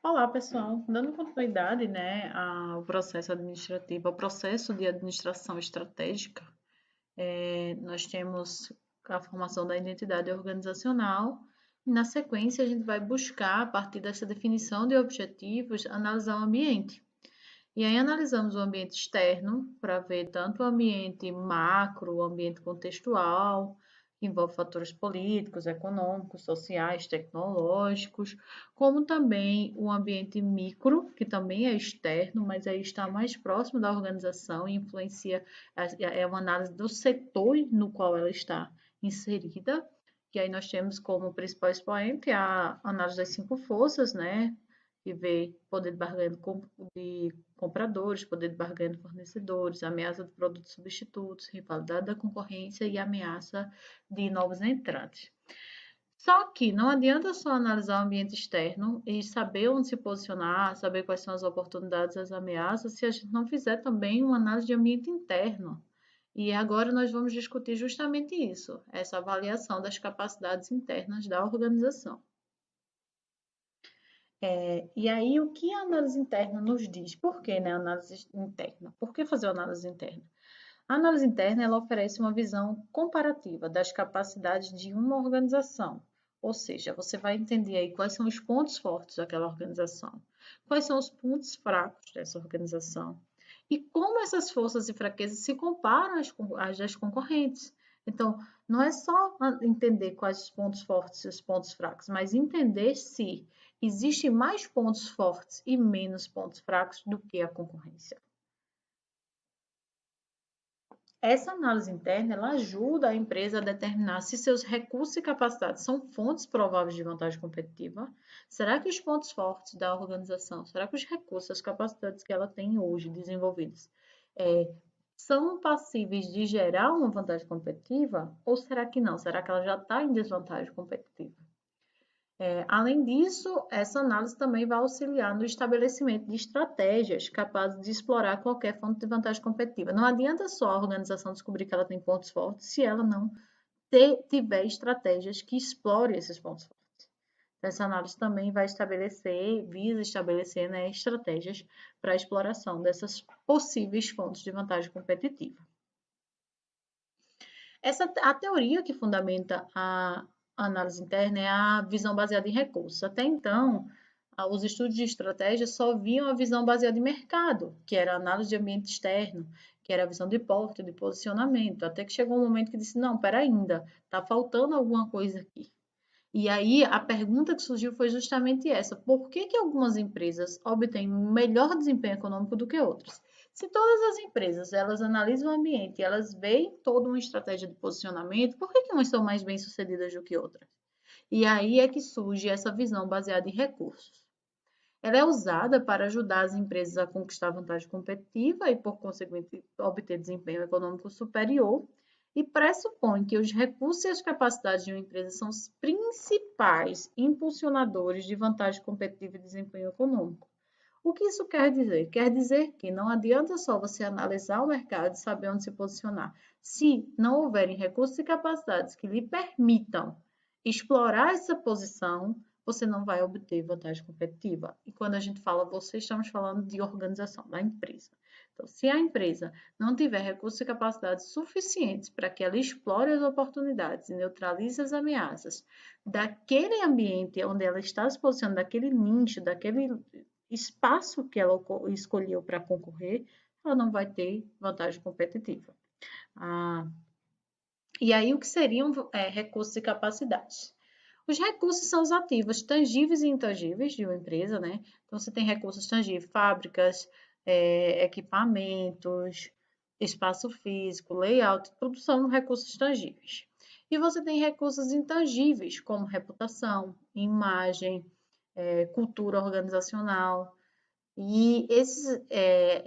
Olá, pessoal. Dando continuidade, ao processo administrativo, ao processo de administração estratégica, nós temos a formação da identidade organizacional. E, na sequência, a gente vai buscar, a partir dessa definição de objetivos, analisar o ambiente. E aí analisamos o ambiente externo para ver tanto o ambiente macro, o ambiente contextual, que envolve fatores políticos, econômicos, sociais, tecnológicos, como também o ambiente micro, que também é externo, mas aí está mais próximo da organização e influencia, é uma análise do setor no qual ela está inserida. E aí nós temos como principal expoente a análise das cinco forças, que vê poder de barganha de compradores, poder de barganha de fornecedores, ameaça de produtos substitutos, rivalidade da concorrência e ameaça de novos entrantes. Só que não adianta só analisar o ambiente externo e saber onde se posicionar, saber quais são as oportunidades, as ameaças, se a gente não fizer também uma análise de ambiente interno. E agora nós vamos discutir justamente isso, essa avaliação das capacidades internas da organização. E aí, o que a análise interna nos diz? Por que, né, a análise interna? Por que fazer a análise interna? A análise interna, ela oferece uma visão comparativa das capacidades de uma organização. Ou seja, você vai entender aí quais são os pontos fortes daquela organização, quais são os pontos fracos dessa organização e como essas forças e fraquezas se comparam às das concorrentes. Então, não é só entender quais os pontos fortes e os pontos fracos, mas entender se existem mais pontos fortes e menos pontos fracos do que a concorrência. Essa análise interna, ela ajuda a empresa a determinar se seus recursos e capacidades são fontes prováveis de vantagem competitiva. Será que os pontos fortes da organização, será que os recursos, as capacidades que ela tem hoje desenvolvidos, é, são passíveis de gerar uma vantagem competitiva? Ou será que não? Será que ela já está em desvantagem competitiva? Além disso, essa análise também vai auxiliar no estabelecimento de estratégias capazes de explorar qualquer fonte de vantagem competitiva. Não adianta só a organização descobrir que ela tem pontos fortes se ela não tiver estratégias que explorem esses pontos fortes. Essa análise também vai visa estabelecer, né, estratégias para a exploração dessas possíveis fontes de vantagem competitiva. A teoria que fundamenta a análise interna é a visão baseada em recursos. Até então, os estudos de estratégia só viam a visão baseada em mercado, que era a análise de ambiente externo, que era a visão de porta, de posicionamento, até que chegou um momento que disse, não, espera ainda, está faltando alguma coisa aqui. E aí a pergunta que surgiu foi justamente essa: por que que algumas empresas obtêm melhor desempenho econômico do que outras? Se todas as empresas elas analisam o ambiente, elas veem toda uma estratégia de posicionamento, por que que umas são mais bem-sucedidas do que outras? E aí é que surge essa visão baseada em recursos. Ela é usada para ajudar as empresas a conquistar vantagem competitiva e, por conseguinte, obter desempenho econômico superior, e pressupõe que os recursos e as capacidades de uma empresa são os principais impulsionadores de vantagem competitiva e desempenho econômico. O que isso quer dizer? Quer dizer que não adianta só você analisar o mercado e saber onde se posicionar. Se não houverem recursos e capacidades que lhe permitam explorar essa posição, você não vai obter vantagem competitiva. E quando a gente fala você, estamos falando de organização, da empresa. Então, se a empresa não tiver recursos e capacidades suficientes para que ela explore as oportunidades e neutralize as ameaças daquele ambiente onde ela está se posicionando, daquele nicho, daquele espaço que ela escolheu para concorrer, ela não vai ter vantagem competitiva. Ah, e aí, o que seriam recursos e capacidades? Os recursos são os ativos tangíveis e intangíveis de uma empresa, né? Então, você tem recursos tangíveis, fábricas, equipamentos, espaço físico, layout, tudo são recursos tangíveis. E você tem recursos intangíveis, como reputação, imagem, cultura organizacional. E esses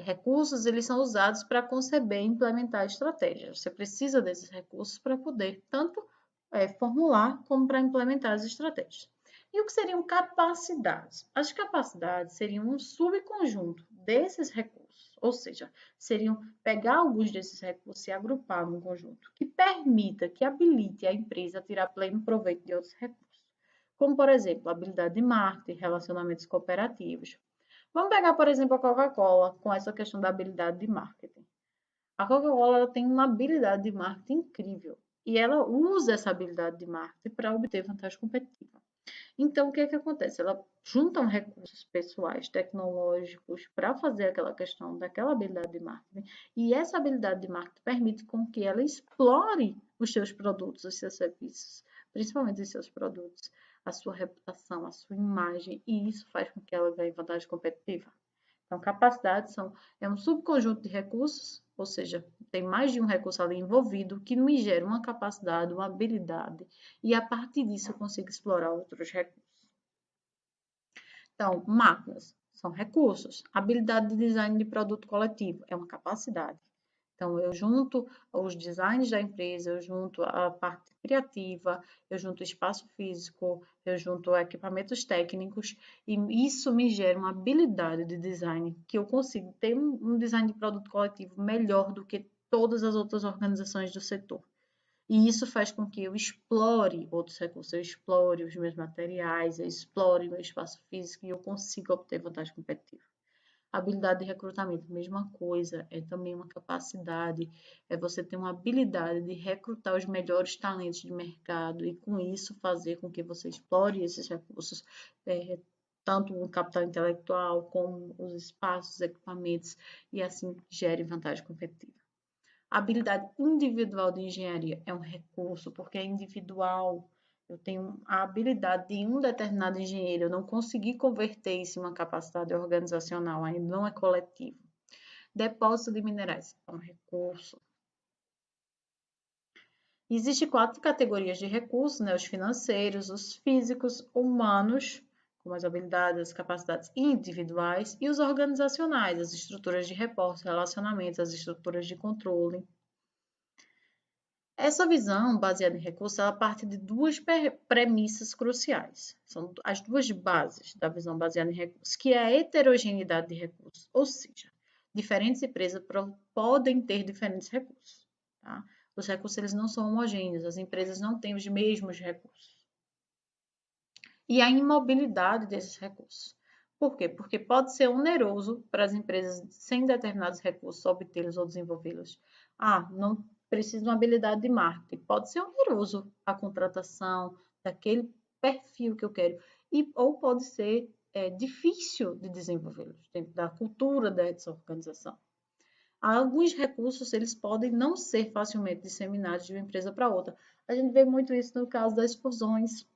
recursos, eles são usados para conceber e implementar estratégias. Você precisa desses recursos para poder tanto formular como para implementar as estratégias. E o que seriam capacidades? As capacidades seriam um subconjunto desses recursos, ou seja, seriam pegar alguns desses recursos e agrupar num conjunto que permita, que habilite a empresa a tirar pleno proveito de outros recursos. como, por exemplo, habilidade de marketing, relacionamentos cooperativos. Vamos pegar, por exemplo, a Coca-Cola com essa questão da habilidade de marketing. A Coca-Cola tem uma habilidade de marketing incrível e ela usa essa habilidade de marketing para obter vantagem competitiva. Então, o que é que acontece? Ela junta recursos pessoais, tecnológicos, para fazer aquela questão daquela habilidade de marketing. E essa habilidade de marketing permite com que ela explore os seus produtos, os seus serviços, principalmente os seus produtos, a sua reputação, a sua imagem, e isso faz com que ela ganhe vantagem competitiva. Então, capacidades é um subconjunto de recursos, ou seja, tem mais de um recurso ali envolvido que me gera uma capacidade, uma habilidade, e a partir disso eu consigo explorar outros recursos. Então, máquinas são recursos. Habilidade de design de produto coletivo é uma capacidade. Então, eu junto os designs da empresa, eu junto a parte criativa, eu junto o espaço físico, eu junto equipamentos técnicos, e isso me gera uma habilidade de design que eu consigo ter um design de produto coletivo melhor do que todas as outras organizações do setor. E isso faz com que eu explore outros recursos, eu explore os meus materiais, eu explore meu espaço físico e eu consiga obter vantagem competitiva. Habilidade de recrutamento, mesma coisa, é também uma capacidade, é você ter uma habilidade de recrutar os melhores talentos de mercado e com isso fazer com que você explore esses recursos, tanto o capital intelectual como os espaços, equipamentos e assim gere vantagem competitiva. A habilidade individual de engenharia é um recurso, porque é individual. Eu tenho a habilidade de um determinado engenheiro, eu não consegui converter isso em uma capacidade organizacional, ainda não é coletivo. Depósito de minerais é um recurso. Existem 4 categorias de recursos, né? Os financeiros, os físicos, humanos, como as habilidades, as capacidades individuais, e os organizacionais, as estruturas de reporte, relacionamentos, as estruturas de controle. Essa visão baseada em recursos, ela parte de duas premissas cruciais. São as duas bases da visão baseada em recursos, que é a heterogeneidade de recursos, ou seja, diferentes empresas podem ter diferentes recursos. Tá? Os recursos eles não são homogêneos, as empresas não têm os mesmos recursos. E a imobilidade desses recursos. Por quê? Porque pode ser oneroso para as empresas sem determinados recursos obtê-los ou desenvolvê-los. Não preciso de uma habilidade de marketing. Pode ser oneroso a contratação daquele perfil que eu quero. Ou pode ser difícil de desenvolvê-los dentro da cultura dessa organização. Alguns recursos eles podem não ser facilmente disseminados de uma empresa para outra. A gente vê muito isso no caso das fusões.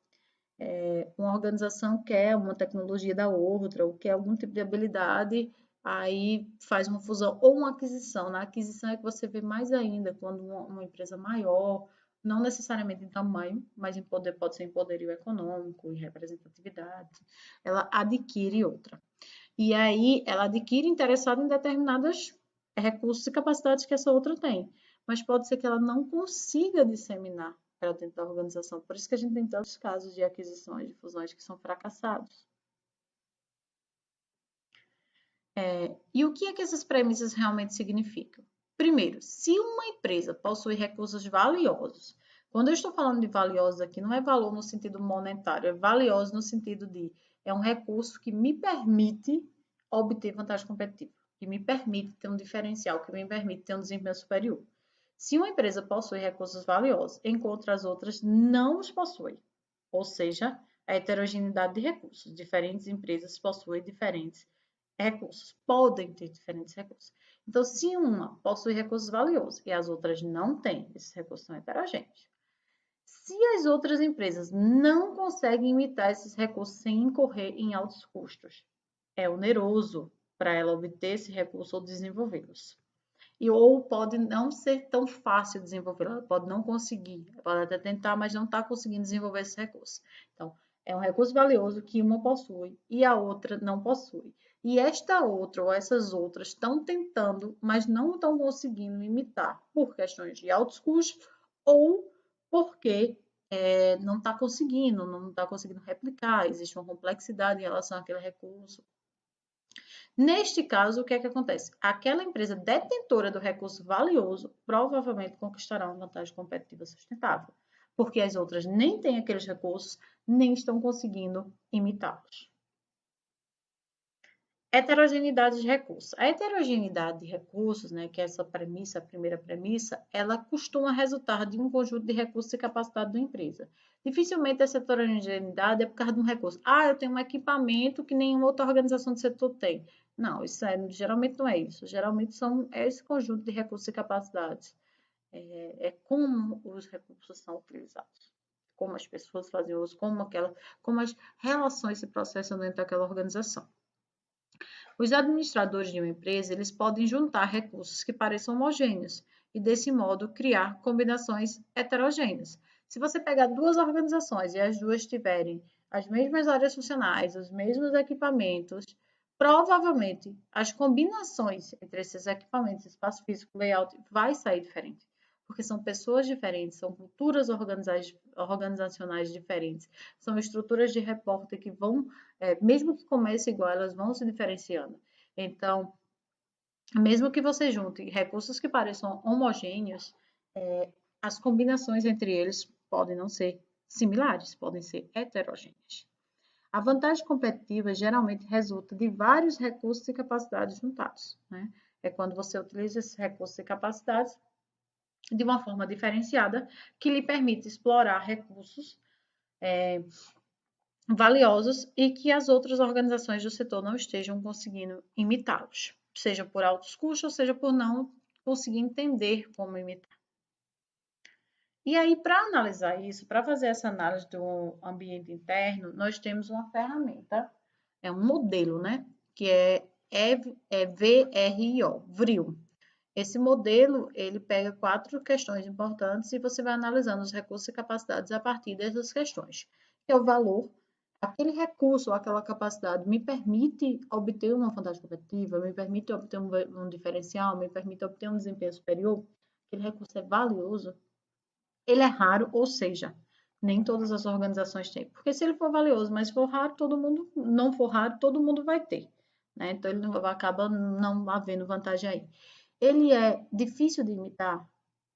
Uma organização quer uma tecnologia da outra, ou quer algum tipo de habilidade, aí faz uma fusão ou uma aquisição. Na aquisição é que você vê mais ainda, quando uma empresa maior, não necessariamente em tamanho, mas em poder, pode ser em poderio econômico, em representatividade, ela adquire outra. E aí ela adquire interessada em determinados recursos e capacidades que essa outra tem, mas pode ser que ela não consiga disseminar para dentro da organização. Por isso que a gente tem tantos casos de aquisições, de fusões que são fracassados. E o que é que essas premissas realmente significam? Primeiro, se uma empresa possui recursos valiosos, quando eu estou falando de valiosos aqui, não é valor no sentido monetário, é valioso no sentido de é um recurso que me permite obter vantagem competitiva, que me permite ter um diferencial, que me permite ter um desempenho superior. Se uma empresa possui recursos valiosos, enquanto as outras não os possuem, ou seja, a heterogeneidade de recursos. Diferentes empresas possuem diferentes recursos, podem ter diferentes recursos. Então, se uma possui recursos valiosos e as outras não têm, esses recursos são heterogêneos. Se as outras empresas não conseguem imitar esses recursos sem incorrer em altos custos, é oneroso para ela obter esse recurso ou desenvolvê-los. Ou pode não ser tão fácil desenvolver, ela pode não conseguir, pode até tentar, mas não está conseguindo desenvolver esse recurso. Então, é um recurso valioso que uma possui e a outra não possui. E esta outra ou essas outras estão tentando, mas não estão conseguindo imitar por questões de altos custos ou porque não está conseguindo replicar, existe uma complexidade em relação àquele recurso. Neste caso, o que é que acontece? Aquela empresa detentora do recurso valioso provavelmente conquistará uma vantagem competitiva sustentável. porque as outras nem têm aqueles recursos, nem estão conseguindo imitá-los. Heterogeneidade de recursos. A heterogeneidade de recursos, né, que é essa premissa, a primeira premissa, ela costuma resultar de um conjunto de recursos e capacidade da empresa. Dificilmente essa heterogeneidade é por causa de um recurso. Eu tenho um equipamento que nenhuma outra organização do setor tem. Não, geralmente não é isso. Geralmente é esse conjunto de recursos e capacidades. É como os recursos são utilizados, como as pessoas fazem uso, como as relações se processam dentro daquela organização. Os administradores de uma empresa, eles podem juntar recursos que pareçam homogêneos e, desse modo, criar combinações heterogêneas. Se você pegar duas organizações e as duas tiverem as mesmas áreas funcionais, os mesmos equipamentos, provavelmente as combinações entre esses equipamentos, espaço físico, layout, vai sair diferente. Porque são pessoas diferentes, são culturas organizacionais diferentes, são estruturas de repórter que vão mesmo que comece igual, elas vão se diferenciando. Então, mesmo que você junte recursos que pareçam homogêneos, as combinações entre eles podem não ser similares, podem ser heterogêneas. A vantagem competitiva geralmente resulta de vários recursos e capacidades juntados, né? É quando você utiliza esses recursos e capacidades de uma forma diferenciada, que lhe permite explorar recursos valiosos e que as outras organizações do setor não estejam conseguindo imitá-los, seja por altos custos, seja por não conseguir entender como imitar. E aí, para analisar isso, para fazer essa análise do ambiente interno, nós temos uma ferramenta, é um modelo, né? Que é VRIO, VRIO. Esse modelo, ele pega 4 questões importantes e você vai analisando os recursos e capacidades a partir dessas questões, que é o valor. Aquele recurso ou aquela capacidade me permite obter uma vantagem competitiva, me permite obter um diferencial, me permite obter um desempenho superior. Aquele recurso é valioso, ele é raro, ou seja, nem todas as organizações têm. Porque se ele for valioso, mas for raro, não for raro, todo mundo vai ter. Né? Então, ele acaba não havendo vantagem aí. Ele é difícil de imitar,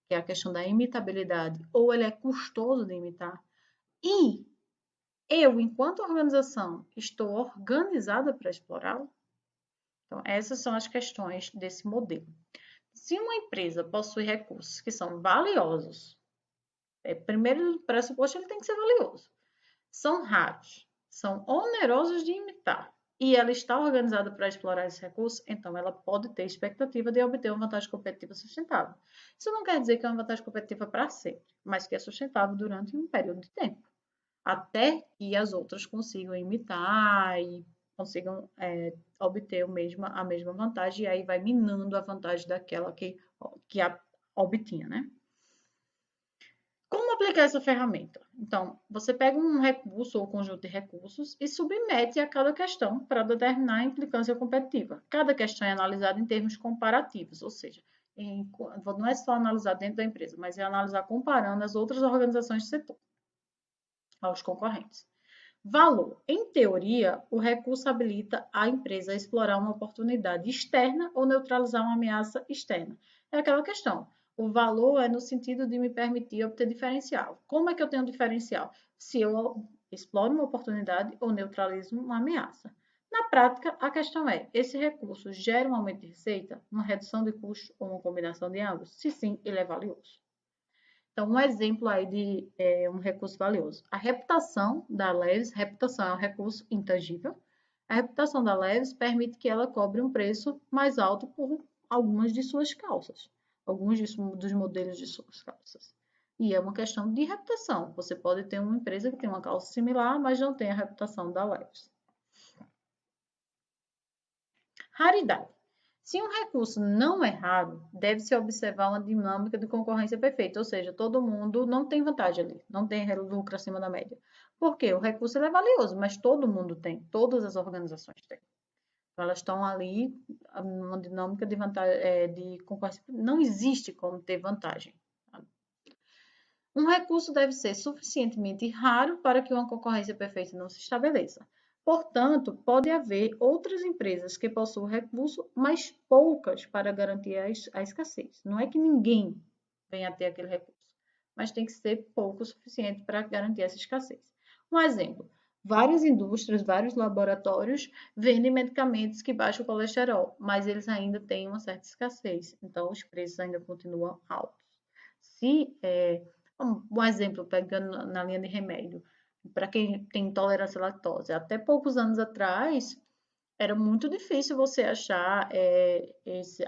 que é a questão da imitabilidade, ou ele é custoso de imitar. E eu, enquanto organização, estou organizada para explorá-lo? Então, essas são as questões desse modelo. Se uma empresa possui recursos que são valiosos, primeiro pressuposto, ele tem que ser valioso. São raros, são onerosos de imitar e ela está organizada para explorar esses recursos, então ela pode ter expectativa de obter uma vantagem competitiva sustentável. Isso não quer dizer que é uma vantagem competitiva para sempre, mas que é sustentável durante um período de tempo, até que as outras consigam imitar e consigam obter a mesma vantagem, e aí vai minando a vantagem daquela que a obtinha, né? Como aplicar essa ferramenta? Então, você pega um recurso ou conjunto de recursos e submete a cada questão para determinar a implicância competitiva. Cada questão é analisada em termos comparativos, ou seja, não é só analisar dentro da empresa, mas é analisar comparando as outras organizações do setor aos concorrentes. Valor. Em teoria, o recurso habilita a empresa a explorar uma oportunidade externa ou neutralizar uma ameaça externa. É aquela questão. O valor é no sentido de me permitir obter diferencial. Como é que eu tenho diferencial? Se eu exploro uma oportunidade ou neutralizo uma ameaça. Na prática, a questão é: esse recurso gera um aumento de receita, uma redução de custo ou uma combinação de ambos? Se sim, ele é valioso. Então, um exemplo aí de um recurso valioso. A reputação da Leves, reputação é um recurso intangível. A reputação da Leves permite que ela cobre um preço mais alto por algumas de suas calças, alguns dos modelos de suas calças. E é uma questão de reputação. Você pode ter uma empresa que tem uma calça similar, mas não tem a reputação da Leves. Raridade. Se um recurso não é raro, deve-se observar uma dinâmica de concorrência perfeita, ou seja, todo mundo não tem vantagem ali, não tem lucro acima da média. Por quê? O recurso é valioso, mas todo mundo tem, todas as organizações têm. Então, elas estão ali, uma dinâmica de vantagem, de concorrência, não existe como ter vantagem. Um recurso deve ser suficientemente raro para que uma concorrência perfeita não se estabeleça. Portanto, pode haver outras empresas que possuam recurso, mas poucas para garantir a escassez. Não é que ninguém venha a ter aquele recurso, mas tem que ser pouco o suficiente para garantir essa escassez. Um exemplo, várias indústrias, vários laboratórios vendem medicamentos que baixam o colesterol, mas eles ainda têm uma certa escassez, então os preços ainda continuam altos. Se, um exemplo, pegando na linha de remédio, para quem tem intolerância à lactose, até poucos anos atrás, era muito difícil você achar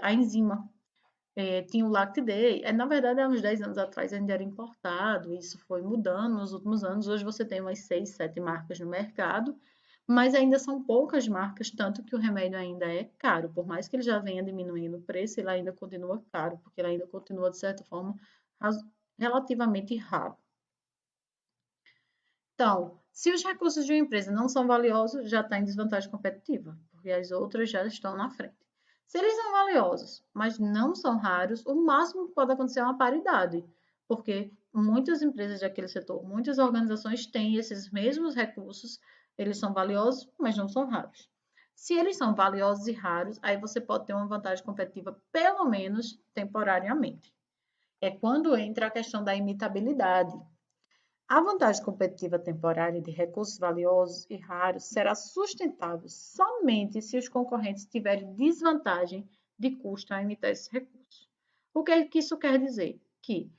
a enzima. Tinha o Lact Day, na verdade, há uns 10 anos atrás ainda era importado, isso foi mudando nos últimos anos. Hoje você tem umas 6, 7 marcas no mercado, mas ainda são poucas marcas, tanto que o remédio ainda é caro. Por mais que ele já venha diminuindo o preço, ele ainda continua caro, porque ele ainda continua, de certa forma, relativamente raro. Então, se os recursos de uma empresa não são valiosos, já está em desvantagem competitiva, porque as outras já estão na frente. Se eles são valiosos, mas não são raros, o máximo que pode acontecer é uma paridade, porque muitas empresas daquele setor, muitas organizações têm esses mesmos recursos, eles são valiosos, mas não são raros. Se eles são valiosos e raros, aí você pode ter uma vantagem competitiva, pelo menos temporariamente. É quando entra a questão da imitabilidade. A vantagem competitiva temporária de recursos valiosos e raros será sustentável somente se os concorrentes tiverem desvantagem de custo ao emitir esses recursos. O que é que isso quer dizer? Que,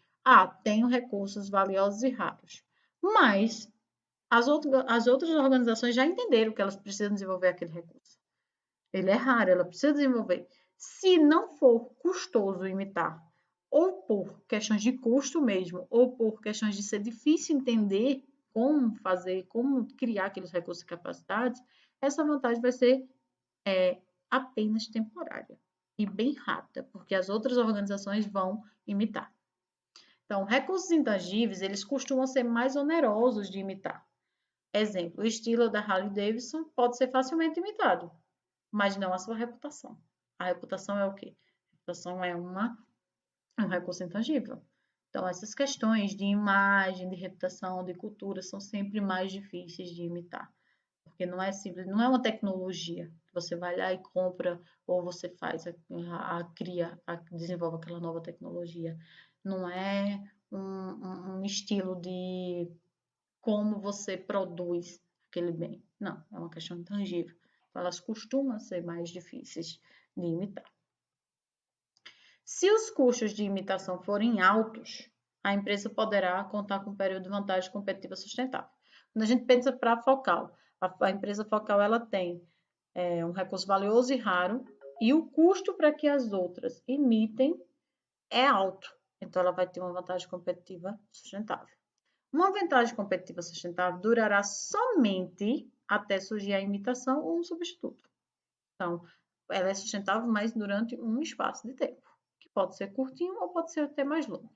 tenho recursos valiosos e raros, mas as outras organizações já entenderam que elas precisam desenvolver aquele recurso. Ele é raro, ela precisa desenvolver. Se não for custoso imitar, ou por questões de custo mesmo, ou por questões de ser difícil entender como fazer, como criar aqueles recursos e capacidades, essa vantagem vai ser apenas temporária e bem rápida, porque as outras organizações vão imitar. Então, recursos intangíveis, eles costumam ser mais onerosos de imitar. Exemplo, o estilo da Harley Davidson pode ser facilmente imitado, mas não a sua reputação. A reputação é o quê? A reputação é um recurso intangível. Então, essas questões de imagem, de reputação, de cultura são sempre mais difíceis de imitar. Porque não é simples, não é uma tecnologia. Você vai lá e compra, ou você faz, cria, desenvolve aquela nova tecnologia. Não é um estilo de como você produz aquele bem. Não, é uma questão intangível. Então, elas costumam ser mais difíceis de imitar. Se os custos de imitação forem altos, a empresa poderá contar com um período de vantagem competitiva sustentável. Quando a gente pensa para a Focal, a empresa Focal ela tem um recurso valioso e raro, e o custo para que as outras imitem é alto. Então, ela vai ter uma vantagem competitiva sustentável. Uma vantagem competitiva sustentável durará somente até surgir a imitação ou um substituto. Então, ela é sustentável, mas durante um espaço de tempo, que pode ser curtinho ou pode ser até mais longo.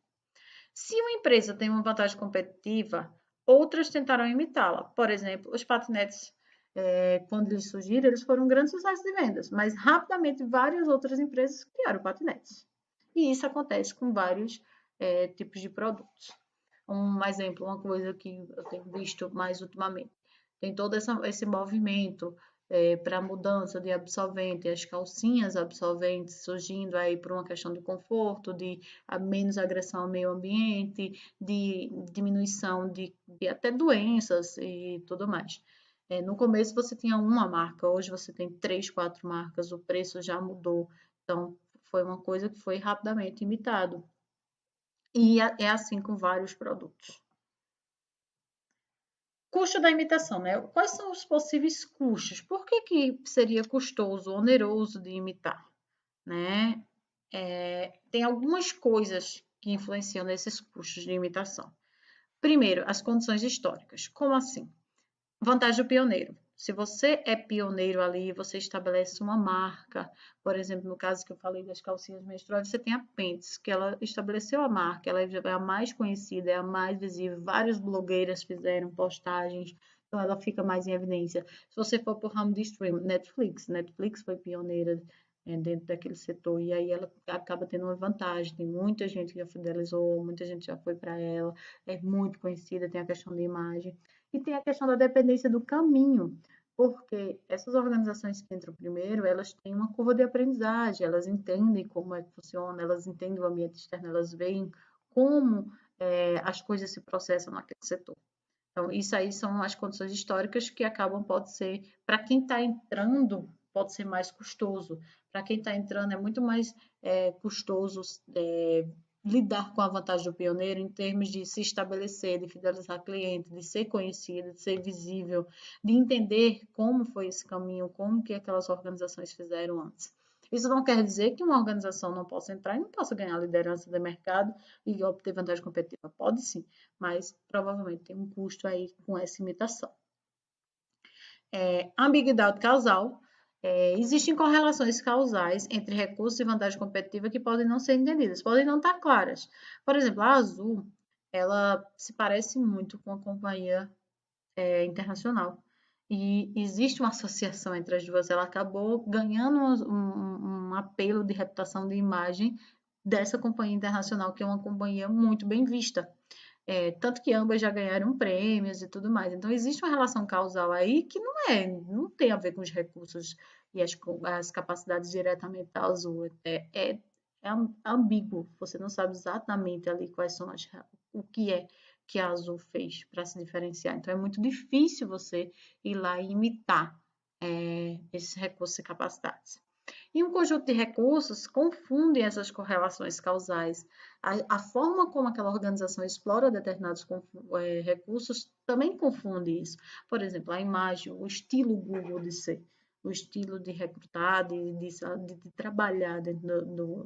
Se uma empresa tem uma vantagem competitiva, outras tentarão imitá-la. Por exemplo, os patinetes, quando eles surgiram, eles foram um grande sucesso de vendas, mas rapidamente várias outras empresas criaram patinetes. E isso acontece com vários tipos de produtos. Um exemplo, uma coisa que eu tenho visto mais ultimamente. Tem todo esse movimento para a mudança de absorvente, as calcinhas absorventes surgindo aí por uma questão de conforto, de menos agressão ao meio ambiente, de diminuição de até doenças e tudo mais. No começo você tinha uma marca, hoje você tem 3, 4 marcas, o preço já mudou. Então, foi uma coisa que foi rapidamente imitado. E é assim com vários produtos. Custo da imitação, né? Quais são os possíveis custos? Por que seria custoso, oneroso de imitar, né? Tem algumas coisas que influenciam nesses custos de imitação. Primeiro, as condições históricas. Como assim? Vantagem do pioneiro. Se você é pioneiro ali, você estabelece uma marca. Por exemplo, no caso que eu falei das calcinhas menstruais, você tem a Pentes, que ela estabeleceu a marca, ela é a mais conhecida, é a mais visível. Várias blogueiras fizeram postagens, então ela fica mais em evidência. Se você for para o ramo de streaming, Netflix foi pioneira dentro daquele setor, e aí ela acaba tendo uma vantagem. Tem muita gente que já fidelizou, muita gente já foi para ela, é muito conhecida, tem a questão da imagem. E tem a questão da dependência do caminho, porque essas organizações que entram primeiro, elas têm uma curva de aprendizagem, elas entendem como é que funciona, elas entendem o ambiente externo, elas veem como as coisas se processam naquele setor. Então, isso aí são as condições históricas que acabam, pode ser, para quem está entrando, pode ser mais custoso. Para quem está entrando, é muito mais custoso lidar com a vantagem do pioneiro em termos de se estabelecer, de fidelizar cliente, de ser conhecido, de ser visível, de entender como foi esse caminho, como que aquelas organizações fizeram antes. Isso não quer dizer que uma organização não possa entrar e não possa ganhar liderança de mercado e obter vantagem competitiva. Pode sim, mas provavelmente tem um custo aí com essa imitação. Ambiguidade causal. Existem correlações causais entre recursos e vantagem competitiva que podem não ser entendidas, podem não estar claras. Por exemplo, a Azul, ela se parece muito com a companhia internacional. E existe uma associação entre as duas. Ela acabou ganhando um apelo de reputação de imagem dessa companhia internacional, que é uma companhia muito bem vista. Tanto que ambas já ganharam prêmios e tudo mais. Então, existe uma relação causal aí que não tem a ver com os recursos e as capacidades diretamente da Azul. Ambíguo, você não sabe exatamente ali quais são o que é que a Azul fez para se diferenciar. Então, é muito difícil você ir lá e imitar esses recursos e capacidades. E um conjunto de recursos confunde essas correlações causais. A forma como aquela organização explora determinados recursos também confunde isso. Por exemplo, a imagem, o estilo Google de ser, o estilo de recrutar, de trabalhar dentro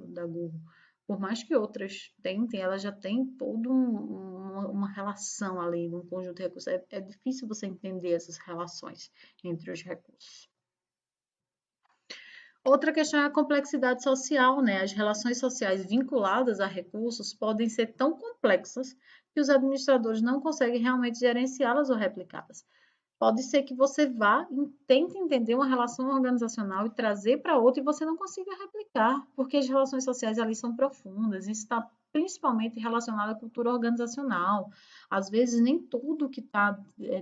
da Google. Por mais que outras tentem, ela já tem toda uma relação ali, um conjunto de recursos. É difícil você entender essas relações entre os recursos. Outra questão é a complexidade social, né? As relações sociais vinculadas a recursos podem ser tão complexas que os administradores não conseguem realmente gerenciá-las ou replicá-las. Pode ser que você vá e tente entender uma relação organizacional e trazer para outra e você não consiga replicar, porque as relações sociais ali são profundas, isso está principalmente relacionado à cultura organizacional. Às vezes, nem tudo que está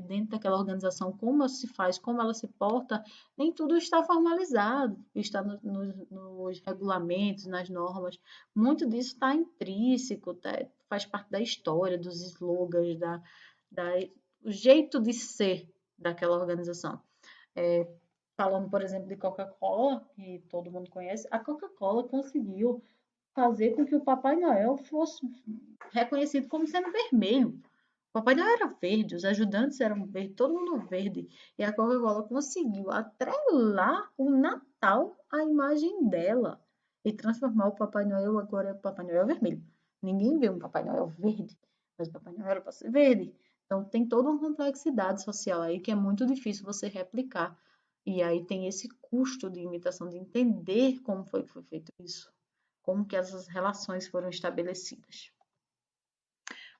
dentro daquela organização, como se faz, como ela se porta, nem tudo está formalizado, está nos regulamentos, nas normas. Muito disso está intrínseco, faz parte da história, dos slogans, o jeito de ser daquela organização. Falando, por exemplo, de Coca-Cola, que todo mundo conhece, a Coca-Cola conseguiu fazer com que o Papai Noel fosse reconhecido como sendo vermelho. O Papai Noel era verde, os ajudantes eram verdes, todo mundo verde. E a Coca-Cola conseguiu atrelar o Natal à imagem dela e transformar o Papai Noel agora o Papai Noel vermelho. Ninguém vê um Papai Noel verde, mas o Papai Noel era para ser verde. Então tem toda uma complexidade social aí que é muito difícil você replicar. E aí tem esse custo de imitação, de entender como foi que foi feito isso, como que essas relações foram estabelecidas.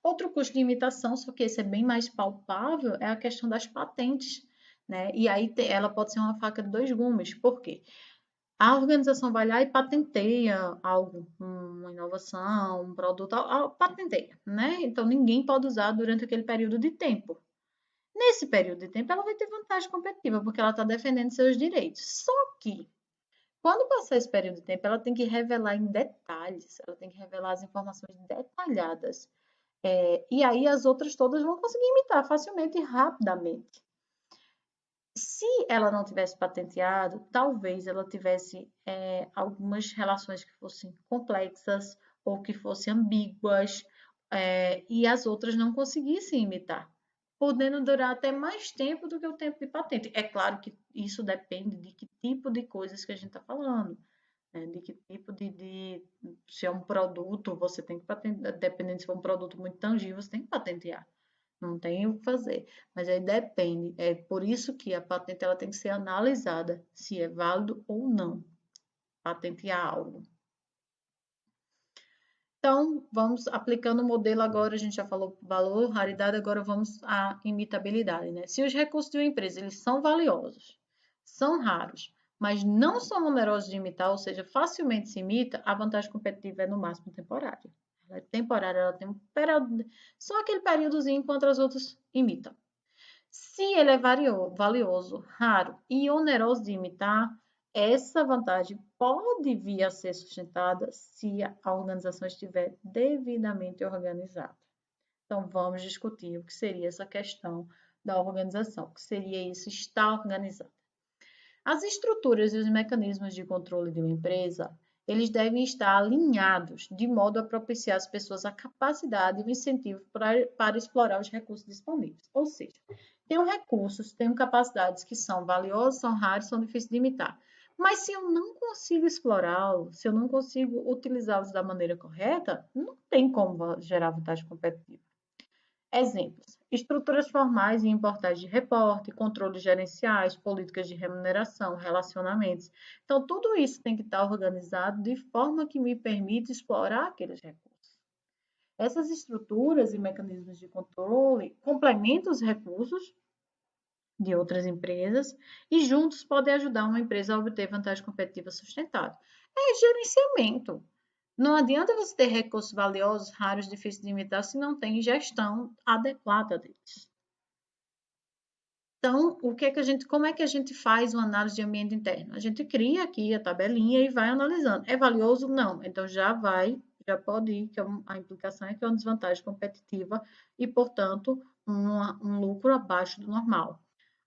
Outro custo de imitação, só que esse é bem mais palpável, é a questão das patentes, né? E aí ela pode ser uma faca de dois gumes. Por quê? A organização vai lá e patenteia algo, uma inovação, um produto, patenteia, né? Então ninguém pode usar durante aquele período de tempo. Nesse período de tempo, ela vai ter vantagem competitiva, porque ela está defendendo seus direitos. Só que, quando passar esse período de tempo, ela tem que revelar em detalhes, ela tem que revelar as informações detalhadas. E aí as outras todas vão conseguir imitar facilmente e rapidamente. Se ela não tivesse patenteado, talvez ela tivesse algumas relações que fossem complexas ou que fossem ambíguas e as outras não conseguissem imitar, podendo durar até mais tempo do que o tempo de patente. É claro que isso depende de que tipo de coisas que a gente está falando, né? De que tipo se é um produto, você tem que patentear, dependendo se for um produto muito tangível, você tem que patentear. Não tem o que fazer, mas aí depende. É por isso que a patente ela tem que ser analisada se é válido ou não patentear algo. Então, vamos aplicando o modelo agora, a gente já falou valor, raridade, agora vamos à imitabilidade, né? Se os recursos de uma empresa, eles são valiosos, são raros, mas não são onerosos de imitar, ou seja, facilmente se imita, a vantagem competitiva é no máximo temporária. Ela é temporária, ela tem um período, só aquele períodozinho enquanto as outras imitam. Se ele é valioso, raro e oneroso de imitar, essa vantagem pode vir a ser sustentada se a organização estiver devidamente organizada. Então, vamos discutir o que seria essa questão da organização, o que seria isso estar organizado. As estruturas e os mecanismos de controle de uma empresa, eles devem estar alinhados de modo a propiciar às pessoas a capacidade e o incentivo para explorar os recursos disponíveis. Ou seja, tenho recursos, tenho capacidades que são valiosas, são raras, são difíceis de imitar. Mas se eu não consigo explorá-los, se eu não consigo utilizá-los da maneira correta, não tem como gerar vantagem competitiva. Exemplos: estruturas formais e importantes de reporte, controles gerenciais, políticas de remuneração, relacionamentos. Então, tudo isso tem que estar organizado de forma que me permita explorar aqueles recursos. Essas estruturas e mecanismos de controle complementam os recursos de outras empresas e juntos podem ajudar uma empresa a obter vantagem competitiva sustentável. É gerenciamento. Não adianta você ter recursos valiosos, raros, difíceis de imitar, se não tem gestão adequada deles. Então, como é que a gente faz uma análise de ambiente interno? A gente cria aqui a tabelinha e vai analisando. É valioso? Não. Então, já pode ir, que a implicação é que é uma desvantagem competitiva e, portanto, um lucro abaixo do normal.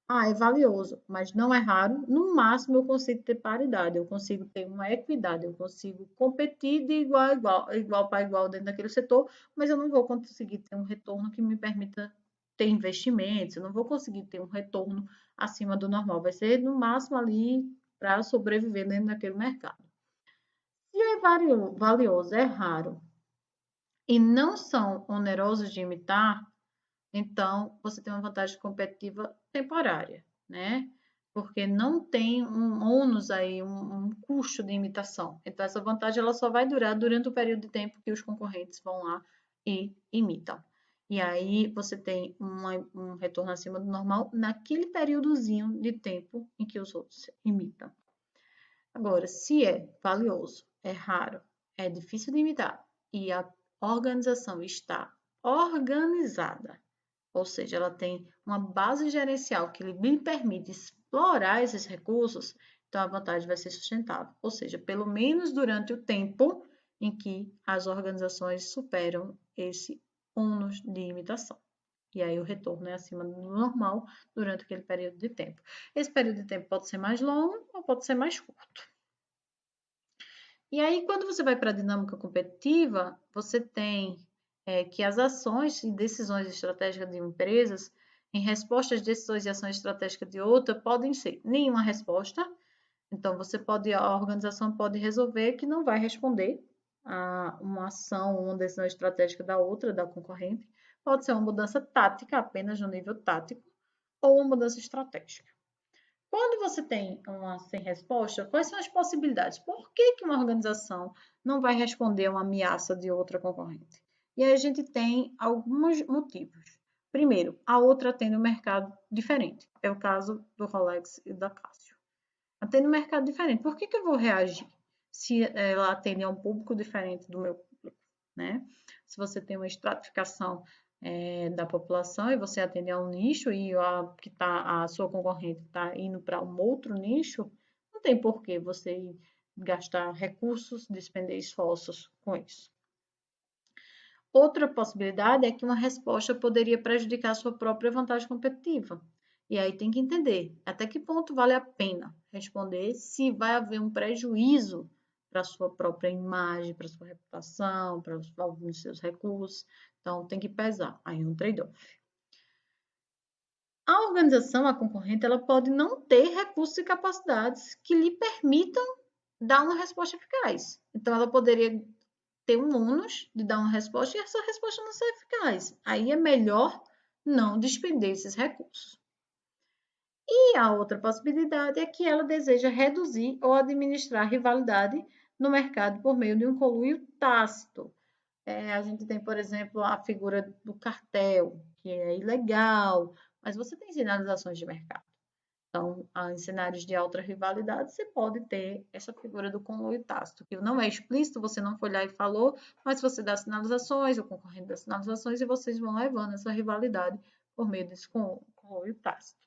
Ah, é valioso, mas não é raro. No máximo, eu consigo ter paridade, eu consigo ter uma equidade, eu consigo competir de igual para igual dentro daquele setor, mas eu não vou conseguir ter um retorno que me permita ter investimentos, eu não vou conseguir ter um retorno acima do normal. Vai ser, no máximo, ali para sobreviver dentro daquele mercado. Se é valioso, é raro e não são onerosos de imitar, então você tem uma vantagem competitiva temporária, né? Porque não tem um ônus aí, um custo de imitação. Então, essa vantagem ela só vai durar durante o período de tempo que os concorrentes vão lá e imitam. E aí você tem um retorno acima do normal naquele períodozinho de tempo em que os outros imitam. Agora, se é valioso, é raro, é difícil de imitar e a organização está organizada, ou seja, ela tem uma base gerencial que lhe permite explorar esses recursos, então a vantagem vai ser sustentável, ou seja, pelo menos durante o tempo em que as organizações superam esse ônus de imitação. E aí o retorno é acima do normal durante aquele período de tempo. Esse período de tempo pode ser mais longo ou pode ser mais curto. E aí, quando você vai para a dinâmica competitiva, você tem que as ações e decisões estratégicas de empresas, em resposta às decisões e ações estratégicas de outra, podem ser nenhuma resposta. Então, a organização pode resolver que não vai responder a uma ação, uma decisão estratégica da outra, da concorrente. Pode ser uma mudança tática, apenas no nível tático, ou uma mudança estratégica. Quando você tem uma sem resposta, quais são as possibilidades? Por que uma organização não vai responder a uma ameaça de outra concorrente? E aí a gente tem alguns motivos. Primeiro, a outra atende um mercado diferente. É o caso do Rolex e da Casio. Atende um mercado diferente. Por que eu vou reagir se ela atende a um público diferente do meu público, né? Se você tem uma estratificação da população e você atender a um nicho e a sua concorrente está indo para um outro nicho, não tem por que você gastar recursos, despender esforços com isso. Outra possibilidade é que uma resposta poderia prejudicar a sua própria vantagem competitiva. E aí tem que entender até que ponto vale a pena responder, se vai haver um prejuízo para a sua própria imagem, para a sua reputação, para os seus recursos. Então, tem que pesar. Aí é um trade-off. A organização, a concorrente, ela pode não ter recursos e capacidades que lhe permitam dar uma resposta eficaz. Então, ela poderia ter um ônus de dar uma resposta e essa resposta não ser eficaz. Aí é melhor não despender esses recursos. E a outra possibilidade é que ela deseja reduzir ou administrar a rivalidade no mercado por meio de um conluio tácito. A gente tem, por exemplo, a figura do cartel, que é ilegal, mas você tem sinalizações de mercado. Então, em cenários de alta rivalidade, você pode ter essa figura do conluio tácito, que não é explícito, você não foi lá e falou, mas você dá sinalizações, o concorrente dá sinalizações, e vocês vão levando essa rivalidade por meio desse conluio tácito.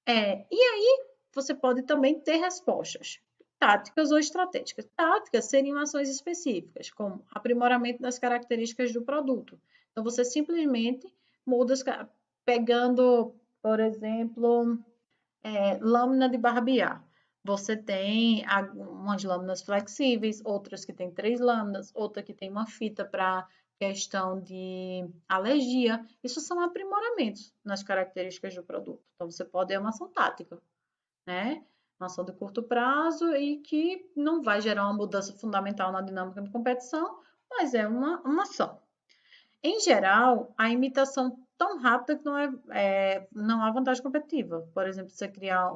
E aí, você pode também ter respostas. táticas ou estratégicas. Táticas seriam ações específicas, como aprimoramento das características do produto. Então, você simplesmente muda, pegando, por exemplo, lâmina de barbear. Você tem umas lâminas flexíveis, outras que tem 3 lâminas, outra que tem uma fita para questão de alergia. Isso são aprimoramentos nas características do produto. Então, você pode ter uma ação tática, né? Uma ação de curto prazo e que não vai gerar uma mudança fundamental na dinâmica de competição, mas é uma ação. Em geral, a imitação tão rápida que não há vantagem competitiva. Por exemplo, você criar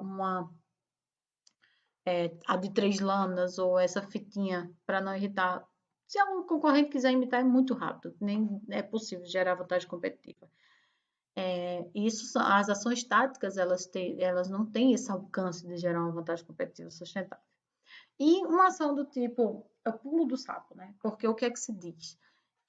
a de 3 lâminas ou essa fitinha para não irritar. Se algum concorrente quiser imitar, é muito rápido, nem é possível gerar vantagem competitiva. As ações táticas, elas não têm esse alcance de gerar uma vantagem competitiva sustentável. E uma ação do tipo, é o pulo do sapo, né? Porque o que é que se diz?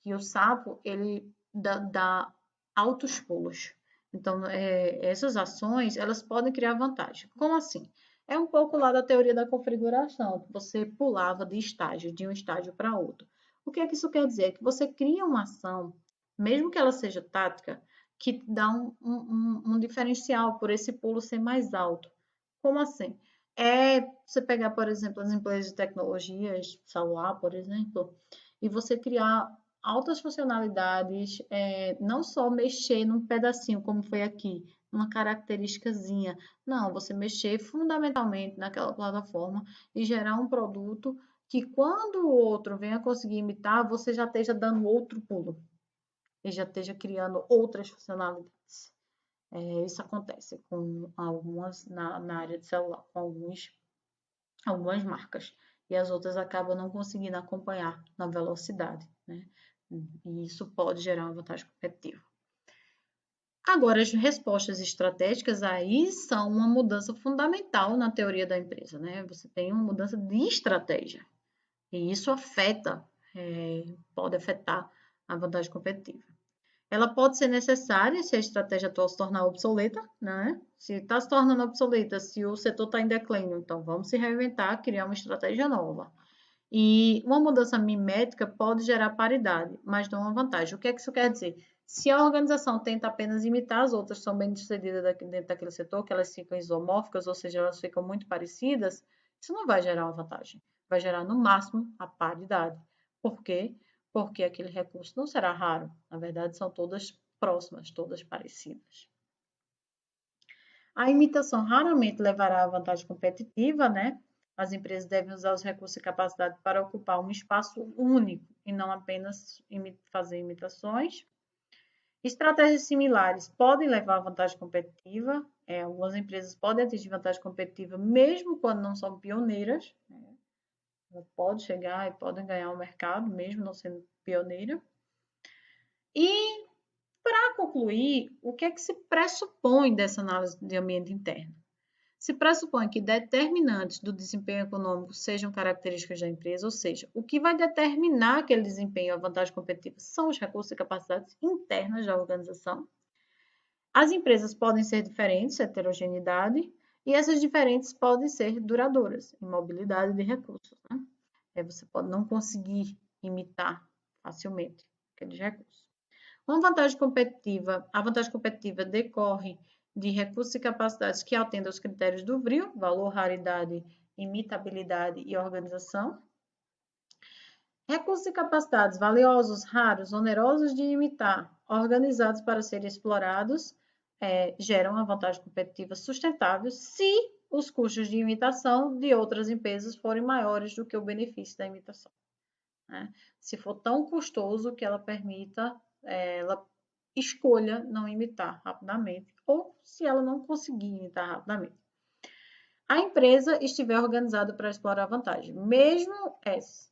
Que o sapo, ele dá altos pulos. Então, essas ações, elas podem criar vantagem. Como assim? É um pouco lá da teoria da configuração, que você pulava de um estágio para outro. O que é que isso quer dizer? Que você cria uma ação, mesmo que ela seja tática, que dá um diferencial por esse pulo ser mais alto. Como assim? Você pegar, por exemplo, as empresas de tecnologias, celular, por exemplo, e você criar altas funcionalidades, não só mexer num pedacinho, como foi aqui, uma característicazinha. Não, você mexer fundamentalmente naquela plataforma e gerar um produto que quando o outro venha conseguir imitar, você já esteja dando outro pulo e já esteja criando outras funcionalidades. Isso acontece com algumas na área de celular, com algumas marcas. E as outras acabam não conseguindo acompanhar na velocidade, né? E isso pode gerar uma vantagem competitiva. Agora, as respostas estratégicas aí são uma mudança fundamental na teoria da empresa, né? Você tem uma mudança de estratégia. E isso pode afetar a vantagem competitiva. Ela pode ser necessária se a estratégia atual se tornar obsoleta, né? Se está se tornando obsoleta, se o setor está em declínio, então vamos se reinventar, criar uma estratégia nova. E uma mudança mimética pode gerar paridade, mas não uma vantagem. O que é que isso quer dizer? Se a organização tenta apenas imitar as outras, são bem-sucedidas dentro daquele setor, que elas ficam isomórficas, ou seja, elas ficam muito parecidas, isso não vai gerar uma vantagem. Vai gerar, no máximo, a paridade. Por quê? Porque aquele recurso não será raro. Na verdade, são todas próximas, todas parecidas. A imitação raramente levará à vantagem competitiva, né? As empresas devem usar os recursos e capacidade para ocupar um espaço único e não apenas fazer imitações. Estratégias similares podem levar à vantagem competitiva. Algumas empresas podem atingir vantagem competitiva mesmo quando não são pioneiras. Ela pode chegar e podem ganhar o mercado mesmo não sendo pioneira. E para concluir, o que é que se pressupõe dessa análise de ambiente interno? Se pressupõe que determinantes do desempenho econômico sejam características da empresa, ou seja, o que vai determinar aquele desempenho, a vantagem competitiva, são os recursos e capacidades internas da organização. As empresas podem ser diferentes, heterogeneidade, e essas diferentes podem ser duradouras, imobilidade de recursos. Né? Você pode não conseguir imitar facilmente aqueles recursos. A vantagem competitiva decorre de recursos e capacidades que atendam aos critérios do VRIO, valor, raridade, imitabilidade e organização. Recursos e capacidades valiosos, raros, onerosos de imitar, organizados para serem explorados, geram uma vantagem competitiva sustentável se os custos de imitação de outras empresas forem maiores do que o benefício da imitação. Né? Se for tão custoso que ela ela escolha não imitar rapidamente, ou se ela não conseguir imitar rapidamente. A empresa estiver organizada para explorar a vantagem. Mesmo essa,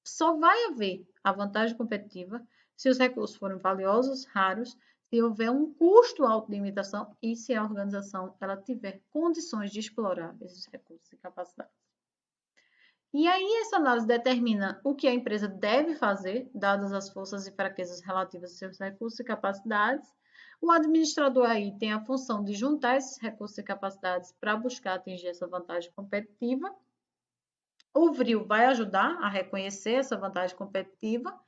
só vai haver a vantagem competitiva se os recursos forem valiosos, raros, se houver um custo alto de imitação e se a organização ela tiver condições de explorar esses recursos e capacidades. E aí essa análise determina o que a empresa deve fazer, dadas as forças e fraquezas relativas aos seus recursos e capacidades. O administrador aí tem a função de juntar esses recursos e capacidades para buscar atingir essa vantagem competitiva. O VRIO vai ajudar a reconhecer essa vantagem competitiva,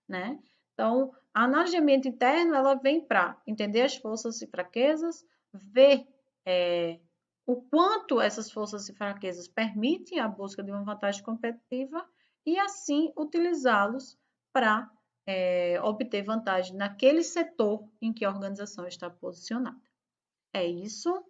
né? Então, a análise de ambiente interno, ela vem para entender as forças e fraquezas, ver o quanto essas forças e fraquezas permitem a busca de uma vantagem competitiva e, assim, utilizá-los para obter vantagem naquele setor em que a organização está posicionada. É isso.